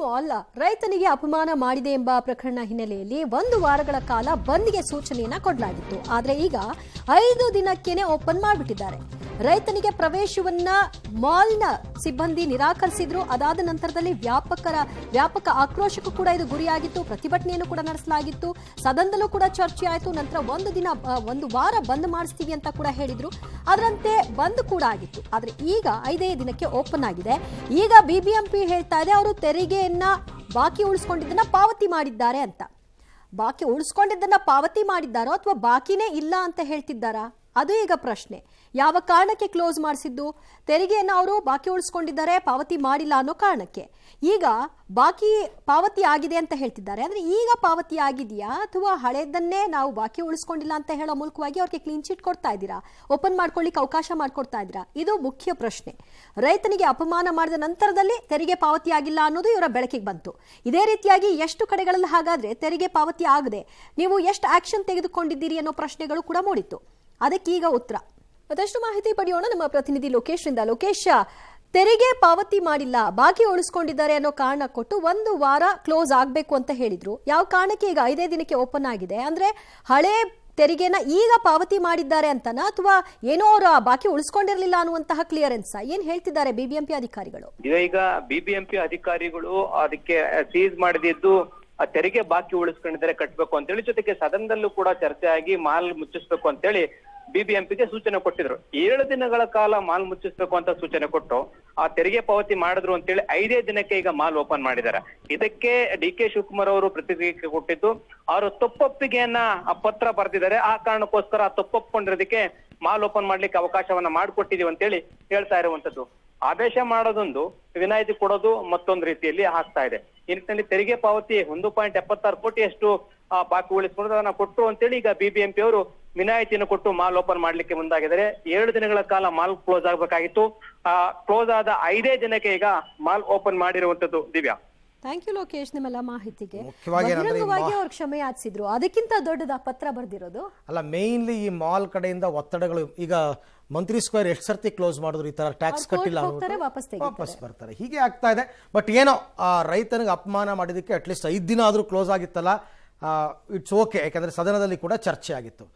Mall ರೈತನಿಗೆ ಅಪಮಾನ ಮಾಡಿದೆ ಎಂಬ ಪ್ರಕರಣ ಹಿನ್ನೆಲೆಯಲ್ಲಿ 1 ವಾರಗಳ ಕಾಲ ಬಂದ್ಗೆ ಸೂಚನೆಯನ್ನ ಕೊಡಲಾಗಿತ್ತು. ಆದರೆ ಈಗ 5 ದಿನಕ್ಕೇನೆ ಓಪನ್ ಮಾಡಿಬಿಟ್ಟಿದ್ದಾರೆ. ರೈತನಿಗೆ ಪ್ರವೇಶವನ್ನ ಮಾಲ್ನ ಸಿಬ್ಬಂದಿ ನಿರಾಕರಿಸಿದ್ರು. ಅದಾದ ನಂತರದಲ್ಲಿ ವ್ಯಾಪಕ ಆಕ್ರೋಶಕ್ಕೂ ಕೂಡ ಇದು ಗುರಿಯಾಗಿತ್ತು. ಪ್ರತಿಭಟನೆಯನ್ನು ಕೂಡ ನಡೆಸಲಾಗಿತ್ತು. ಸದನದಲ್ಲೂ ಕೂಡ ಚರ್ಚೆ ಆಯಿತು. ನಂತರ 1 ವಾರ ಬಂದ್ ಮಾಡಿಸ್ತೀವಿ ಅಂತ ಕೂಡ ಹೇಳಿದ್ರು. ಅದರಂತೆ ಬಂದ್ ಕೂಡ ಆಗಿತ್ತು. ಆದ್ರೆ ಈಗ 5 ದಿನಕ್ಕೆ ಓಪನ್ ಆಗಿದೆ. ಈಗ ಬಿಬಿಎಂಪಿ ಹೇಳ್ತಾ ಇದೆ ಅವರು ತೆರಿಗೆಯನ್ನ ಬಾಕಿ ಉಳಿಸ್ಕೊಂಡಿದ್ದನ್ನ ಪಾವತಿ ಮಾಡಿದ್ದಾರೆ ಅಂತ. ಬಾಕಿ ಉಳಿಸ್ಕೊಂಡಿದ್ದನ್ನ ಪಾವತಿ ಮಾಡಿದ್ದಾರೋ ಅಥವಾ ಬಾಕಿನೇ ಇಲ್ಲ ಅಂತ ಹೇಳ್ತಿದ್ದಾರಾ? ಅದು ಈಗ ಪ್ರಶ್ನೆ. ಯಾವ ಕಾರಣಕ್ಕೆ ಕ್ಲೋಸ್ ಮಾಡಿಸಿದ್ದು? ತೆರಿಗೆಯನ್ನು ಅವರು ಬಾಕಿ ಉಳಿಸ್ಕೊಂಡಿದ್ದಾರೆ, ಪಾವತಿ ಮಾಡಿಲ್ಲ ಅನ್ನೋ ಕಾರಣಕ್ಕೆ. ಈಗ ಬಾಕಿ ಪಾವತಿ ಆಗಿದೆ ಅಂತ ಹೇಳ್ತಿದ್ದಾರೆ. ಅಂದ್ರೆ ಈಗ ಪಾವತಿ ಆಗಿದೆಯಾ ಅಥವಾ ಹಳೆದನ್ನೇ ನಾವು ಬಾಕಿ ಉಳಿಸ್ಕೊಂಡಿಲ್ಲ ಅಂತ ಹೇಳೋ ಮೂಲಕವಾಗಿ ಅವ್ರಿಗೆ ಕ್ಲೀನ್ ಚೀಟ್ ಕೊಡ್ತಾ ಇದ್ದೀರಾ, ಓಪನ್ ಮಾಡ್ಕೊಳ್ಳಿಕ್ಕೆ ಅವಕಾಶ ಮಾಡ್ಕೊಡ್ತಾ ಇದ್ದೀರಾ? ಇದು ಮುಖ್ಯ ಪ್ರಶ್ನೆ. ರೈತನಿಗೆ ಅಪಮಾನ ಮಾಡಿದ ನಂತರದಲ್ಲಿ ತೆರಿಗೆ ಪಾವತಿ ಆಗಿಲ್ಲ ಅನ್ನೋದು ಇವರ ಬೆಳಕಿಗೆ ಬಂತು. ಇದೇ ರೀತಿಯಾಗಿ ಎಷ್ಟು ಕಡೆಗಳಲ್ಲಿ ಹಾಗಾದ್ರೆ ತೆರಿಗೆ ಪಾವತಿ ಆಗದೆ ನೀವು ಎಷ್ಟು ಆಕ್ಷನ್ ತೆಗೆದುಕೊಂಡಿದ್ದೀರಿ ಅನ್ನೋ ಪ್ರಶ್ನೆಗಳು ಕೂಡ ಮೂಡಿತ್ತು. ಅದಕ್ಕೆ ಈಗ ಉತ್ತರ. ಮತ್ತಷ್ಟು ಮಾಹಿತಿ ಪಡೆಯೋಣ ನಮ್ಮ ಪ್ರತಿನಿಧಿ ಲೋಕೇಶ್ ರಿಂದ. ಲೋಕೇಶ್, ತೆರಿಗೆ ಪಾವತಿ ಮಾಡಿಲ್ಲ, ಬಾಕಿ ಉಳಿಸ್ಕೊಂಡಿದ್ದಾರೆ ಅನ್ನೋ ಕಾರಣ ಕೊಟ್ಟು 1 ವಾರ ಕ್ಲೋಸ್ ಆಗಬೇಕು ಅಂತ ಹೇಳಿದ್ರು. ಯಾವ ಕಾರಣಕ್ಕೆ ಈಗ 5 ದಿನಕ್ಕೆ ಓಪನ್ ಆಗಿದೆ? ಅಂದ್ರೆ ಹಳೆ ತೆರಿಗೆನ ಈಗ ಪಾವತಿ ಮಾಡಿದ್ದಾರೆ ಅಂತನಾ ಅಥವಾ ಏನೋ ಅವರು ಬಾಕಿ ಉಳಿಸ್ಕೊಂಡಿರಲಿಲ್ಲ ಅನ್ನುವಂತಹ ಕ್ಲಿಯರೆನ್ಸ್ ಏನ್ ಹೇಳ್ತಿದ್ದಾರೆ ಬಿಬಿಎಂಪಿ ಅಧಿಕಾರಿಗಳು? ಈಗ ಬಿಬಿಎಂಪಿ ಅಧಿಕಾರಿಗಳು ಅದಕ್ಕೆ ಸೀಸ್ ಮಾಡಿದ್ದು ತೆರಿಗೆ ಬಾಕಿ ಉಳಿಸ್ಕೊಂಡಿದ್ದಾರೆ, ಕಟ್ಟಬೇಕು ಅಂತೇಳಿ. ಜೊತೆಗೆ ಸದನದಲ್ಲೂ ಕೂಡ ಚರ್ಚೆ ಆಗಿ ಮಾಲ್ ಮುಚ್ಚಿಸ್ಬೇಕು ಅಂತೇಳಿ ಬಿಬಿಎಂಪಿಗೆ ಸೂಚನೆ ಕೊಟ್ಟಿದ್ರು. 7 ದಿನಗಳ ಕಾಲ ಮಾಲ್ ಮುಚ್ಚಿಸ್ಬೇಕು ಅಂತ ಸೂಚನೆ ಕೊಟ್ಟು ಆ ತೆರಿಗೆ ಪಾವತಿ ಮಾಡಿದ್ರು ಅಂತೇಳಿ 5 ದಿನಕ್ಕೆ ಈಗ ಮಾಲ್ ಓಪನ್ ಮಾಡಿದ್ದಾರೆ. ಇದಕ್ಕೆ ಡಿ.ಕೆ. ಶಿವಕುಮಾರ್ ಅವರು ಪ್ರತಿಕ್ರಿಯೆ ಕೊಟ್ಟಿದ್ದು, ಅವರು ತಪ್ಪೊಪ್ಪಿಗೆಯನ್ನ ಪತ್ರ ಬರೆದಿದ್ದಾರೆ. ಆ ಕಾರಣಕ್ಕೋಸ್ಕರ ತಪ್ಪೊಪ್ಕೊಂಡಿರೋದಕ್ಕೆ ಮಾಲ್ ಓಪನ್ ಮಾಡ್ಲಿಕ್ಕೆ ಅವಕಾಶವನ್ನ ಮಾಡಿಕೊಟ್ಟಿದೀವಿ ಅಂತೇಳಿ ಹೇಳ್ತಾ ಇರುವಂತದ್ದು. ಆದೇಶ ಮಾಡೋದೊಂದು, ವಿನಾಯಿತಿ ಕೊಡೋದು ಮತ್ತೊಂದು ರೀತಿಯಲ್ಲಿ ಆಗ್ತಾ ಇದೆ. ಈ ನಿಟ್ಟಿನಲ್ಲಿ ತೆರಿಗೆ ಪಾವತಿ 1.76 ಕೋಟಿಯಷ್ಟು ಬಾಕಿ ಉಳಿಸಿಕೊಂಡು ಅದನ್ನ ಕೊಟ್ಟು ಅಂತೇಳಿ ಈಗ ಬಿಬಿಎಂಪಿ ಅವರು ವಿನಾಯಿತಿಯನ್ನು ಕೊಟ್ಟು ಮಾಲ್ ಓಪನ್ ಮಾಡ್ಲಿಕ್ಕೆ ಮುಂದಾಗಿದ್ದಾರೆ. 7 ದಿನಗಳ ಕಾಲ ಮಾಲ್ ಕ್ಲೋಸ್ ಆಗ್ಬೇಕಾಗಿತ್ತು. ಕ್ಲೋಸ್ ಆದ 5 ದಿನಕ್ಕೆ ಈಗ ಮಾಲ್ ಓಪನ್ ಮಾಡಿರುವಂತದ್ದು. ದಿವ್ಯಾ, ಥ್ಯಾಂಕ್ ಯು ಲೋಕೇಶ್ ನಿಮ್ಮೆಲ್ಲ ಮಾಹಿತಿಗೆ. ಬಹಿರಂಗವಾಗಿ ಅವ್ರು ಕ್ಷಮೆ ಯಾಚಿಸಿದ್ರು, ಅದಕ್ಕಿಂತ ದೊಡ್ಡದ ಪತ್ರ ಬರ್ದಿರೋದು ಅಲ್ಲ. ಮೇನ್ಲಿ ಈ ಮಾಲ್ ಕಡೆಯಿಂದ ಒತ್ತಡಗಳು. ಈಗ ಮಂತ್ರಿ ಸ್ಕ್ವೇರ್ ಎಷ್ಟು ಸರ್ತಿ ಕ್ಲೋಸ್ ಮಾಡಿದ್ರು, ಈ ತರ ಟ್ಯಾಕ್ಸ್ ಕಟ್ಟಿಲ್ಲ ವಾಪಸ್ ಬರ್ತಾರೆ, ಹೀಗೆ ಆಗ್ತಾ ಇದೆ. ಬಟ್ ಏನೋ ರೈತನಿಗೆ ಅಪಮಾನ ಮಾಡಿದಕ್ಕೆ ಅಟ್ಲೀಸ್ಟ್ 5 ದಿನ ಆದ್ರೂ ಕ್ಲೋಸ್ ಆಗಿತ್ತಲ್ಲ, ಇಟ್ಸ್ ಓಕೆ. ಯಾಕಂದ್ರೆ ಸದನದಲ್ಲಿ ಕೂಡ ಚರ್ಚೆ ಆಗಿತ್ತು.